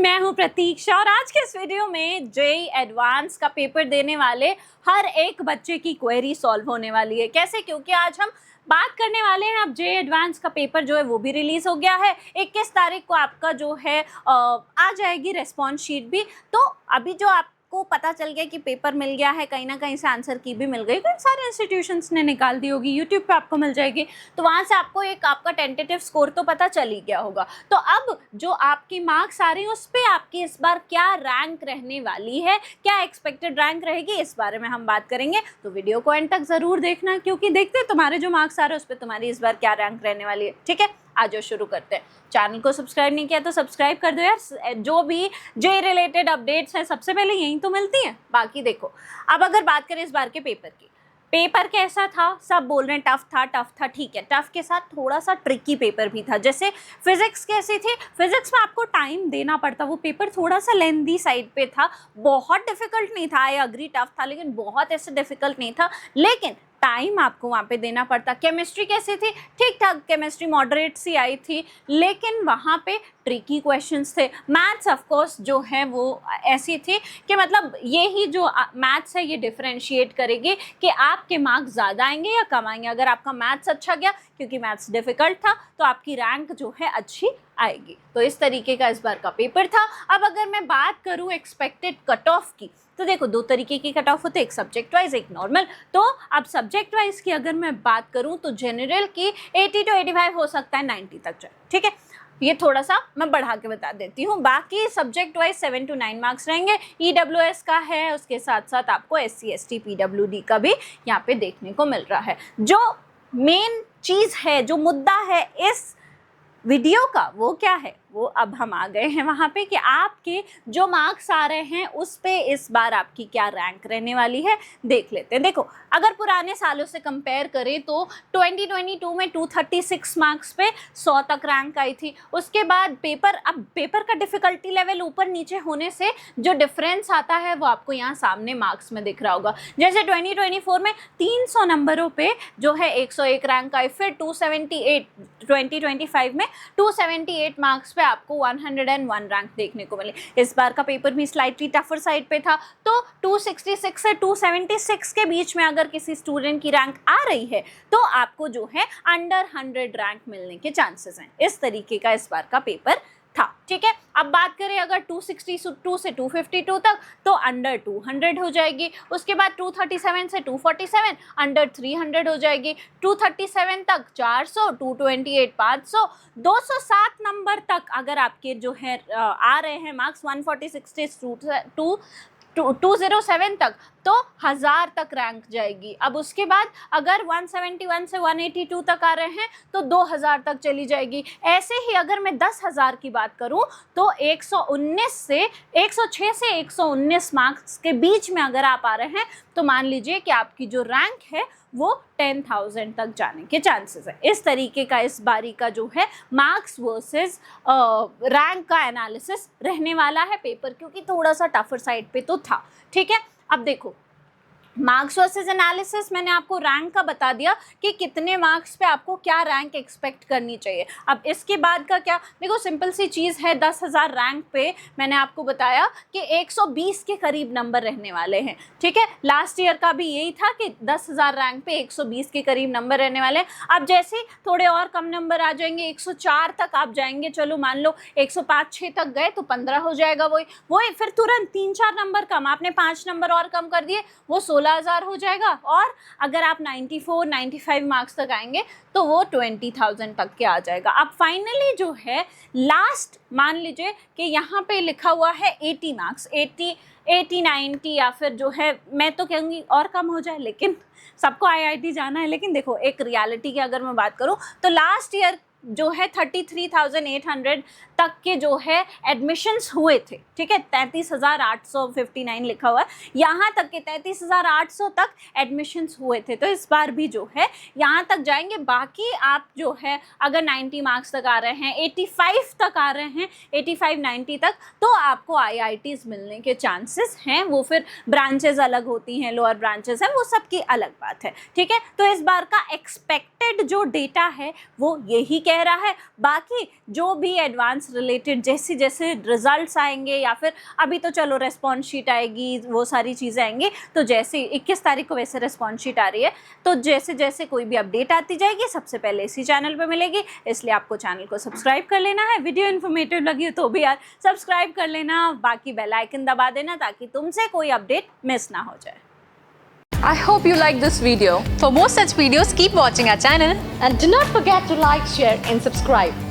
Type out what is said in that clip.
मैं हूं प्रतीक्षा और आज के इस वीडियो में जेईई एडवांस का पेपर देने वाले हर एक बच्चे की क्वेरी सॉल्व होने वाली है। कैसे? क्योंकि आज हम बात करने वाले हैं, अब जेईई एडवांस का पेपर जो है वो भी रिलीज हो गया है। 21 तारीख को आपका जो है आ जाएगी रेस्पॉन्स शीट भी। तो अभी जो आपको पता चल गया कि पेपर मिल गया है, कहीं ना कहीं से आंसर की भी मिल गई, कई सारे इंस्टीट्यूशंस ने निकाल दी होगी, यूट्यूब पे आपको मिल जाएगी, तो वहाँ से आपको एक आपका टेंटेटिव स्कोर तो पता चल ही गया होगा। तो अब जो आपकी मार्क्स आ रही है उस पर आपकी इस बार क्या रैंक रहने वाली है, क्या एक्सपेक्टेड रैंक रहेगी, इस बारे में हम बात करेंगे। तो वीडियो को एंड तक जरूर देखना, क्योंकि देखते हैं तुम्हारे जो मार्क्स आ रहे हैं उस पर तुम्हारी इस बार क्या रैंक रहने वाली है। ठीक है, आज शुरू करते हैं। चैनल को सब्सक्राइब नहीं किया तो सब्सक्राइब कर दो यार, जो भी जेईई रिलेटेड अपडेट्स हैं सबसे पहले यहीं तो मिलती हैं। बाकी देखो, अब अगर बात करें इस बार के पेपर की, पेपर कैसा था? सब बोल रहे हैं टफ था, ठीक है, टफ के साथ थोड़ा सा ट्रिकी पेपर भी था। जैसे फिजिक्स कैसी थी, फिजिक्स में आपको टाइम देना पड़ता, वो पेपर थोड़ा सा लेंदी साइड पे था, बहुत डिफिकल्ट नहीं था। आई अग्री टफ था, लेकिन बहुत ऐसे डिफिकल्ट नहीं था, लेकिन टाइम आपको वहाँ पे देना पड़ता। केमिस्ट्री कैसी थी? ठीक ठाक, केमिस्ट्री मॉडरेट सी आई थी, लेकिन वहाँ पे ट्रिकी क्वेश्चंस थे। मैथ्स ऑफ कोर्स जो है वो ऐसी थी कि मतलब ये ही जो मैथ्स है ये डिफरेंशिएट करेगी कि आपके मार्क्स ज़्यादा आएंगे या कम आएंगे। अगर आपका मैथ्स अच्छा गया, क्योंकि मैथ्स डिफिकल्ट था, तो आपकी रैंक जो है अच्छी आएगी। तो इस तरीके का इस बार का पेपर था। अब अगर मैं बात करूँ एक्सपेक्टेड कट ऑफ की, तो देखो दो तरीके की कट ऑफ होते हैं, एक सब्जेक्ट वाइज, एक नॉर्मल। तो अब सब्जेक्ट वाइज की अगर मैं बात करूं तो जनरल की 80 to 85 हो सकता है 90 तक जाए। ठीक है, ये थोड़ा सा मैं बढ़ा के बता देती हूँ। बाकी सब्जेक्ट वाइज 7 to 9 मार्क्स रहेंगे। EWS का है, उसके साथ साथ आपको SC ST PWD का भी यहाँ पे देखने को मिल रहा है। जो मेन चीज़ है, जो मुद्दा है इस वीडियो का, वो क्या है? वो अब हम आ गए हैं वहाँ पे कि आपके जो मार्क्स आ रहे हैं उस पे इस बार आपकी क्या रैंक रहने वाली है, देख लेते हैं। देखो, अगर पुराने सालों से कंपेयर करें तो 2022 में 236 मार्क्स पे 100 तक रैंक आई थी। उसके बाद अब पेपर का डिफ़िकल्टी लेवल ऊपर नीचे होने से जो डिफरेंस आता है वो आपको यहाँ सामने मार्क्स में दिख रहा होगा। जैसे 2024 में 300 नंबरों पे जो है 101 रैंक आई, फिर 278 2025 में 278 मार्क्स पे आपको 101 रैंक देखने को मिले। इस बार का पेपर भी स्लाइटली टफर साइड पे था, तो 266 से 276 के बीच में अगर किसी स्टूडेंट की रैंक आ रही है तो आपको जो है अंडर 100 रैंक मिलने के चांसेस हैं। इस तरीके का इस बार का पेपर था। ठीक है, अब बात करें अगर 262 से 252 तक, तो अंडर 200 हो जाएगी। उसके बाद 237 से 247 अंडर 300 हो जाएगी। 237 तक 400, 228 500, 207 नंबर तक अगर आपके जो है आ रहे हैं मार्क्स, 146 से 207 तक, तो 1000 तक रैंक जाएगी। अब उसके बाद अगर 171 से 182 तक आ रहे हैं तो 2000 तक चली जाएगी। ऐसे ही अगर मैं 10,000 की बात करूं तो 106 से 119 मार्क्स के बीच में अगर आप आ रहे हैं तो मान लीजिए कि आपकी जो रैंक है वो 10,000 तक जाने के चांसेस है। इस तरीके का इस बारी का जो है मार्क्स वर्सेस रैंक का एनालिसिस रहने वाला है पेपर, क्योंकि थोड़ा सा टफर साइड पे तो था। ठीक है, अब देखो मार्क्स वर्सेस एनालिसिस, मैंने आपको रैंक का बता दिया कि कितने मार्क्स पे आपको क्या रैंक एक्सपेक्ट करनी चाहिए। अब इसके बाद का क्या? देखो सिंपल सी चीज़ है, 10,000 रैंक पे मैंने आपको बताया कि 120 के करीब नंबर रहने वाले हैं। ठीक है, लास्ट ईयर का भी यही था कि 10,000 रैंक पे 120 के करीब नंबर रहने वाले हैं। अब जैसे थोड़े और कम नंबर आ जाएंगे, 104 तक आप जाएंगे, चलो मान लो 105-6 तक गए तो 15 हो जाएगा। वही फिर तुरंत 3-4 नंबर कम, आपने 5 नंबर और कम कर दिए, वो 16,000 हो जाएगा। और अगर आप 94-95 मार्क्स तक आएंगे तो वो 20,000 तक के आ जाएगा। अब फाइनली जो है लास्ट, मान लीजिए कि यहाँ पे लिखा हुआ है 80 मार्क्स, 80-90, या फिर जो है मैं तो कहूँगी और कम हो जाए, लेकिन सबको IIT जाना है। लेकिन देखो एक रियलिटी की अगर मैं बात करूँ तो लास्ट ईयर जो है 33,800 तक के जो है एडमिशन्स हुए थे। ठीक है, 33,859 लिखा हुआ है, यहाँ तक के 33,800 तक एडमिशन्स हुए थे। तो इस बार भी जो है यहाँ तक जाएंगे। बाकी आप जो है अगर 90 मार्क्स तक आ रहे हैं, 85 तक आ रहे हैं, 85-90 तक, तो आपको IITs मिलने के चांसेस हैं। वो फिर ब्रांचेस अलग होती हैं, लोअर ब्रांचेस हैं, वो सबकी अलग बात है। ठीक है, तो इस बार का एक्सपेक्टेड जो डेटा है वो यही कह रहा है। बाकी जो भी एडवांस एडवांस रिलेटेड जैसे जैसे रिजल्ट्स आएंगे, या फिर अभी तो चलो रिस्पॉन्स शीट आएगी, वो सारी चीज़ें आएंगी, तो जैसे 21 तारीख को वैसे रिस्पॉन्स शीट आ रही है, तो जैसे जैसे कोई भी अपडेट आती जाएगी सबसे पहले इसी चैनल पे मिलेगी। इसलिए आपको चैनल को सब्सक्राइब कर लेना है। वीडियो इन्फॉर्मेटिव लगी हो तो भी यार सब्सक्राइब कर लेना, बाकी बेल आइकन दबा देना ताकि तुमसे कोई अपडेट मिस ना हो जाए। I hope you like this video. For more such videos, keep watching our channel. And do not forget to like, share and subscribe.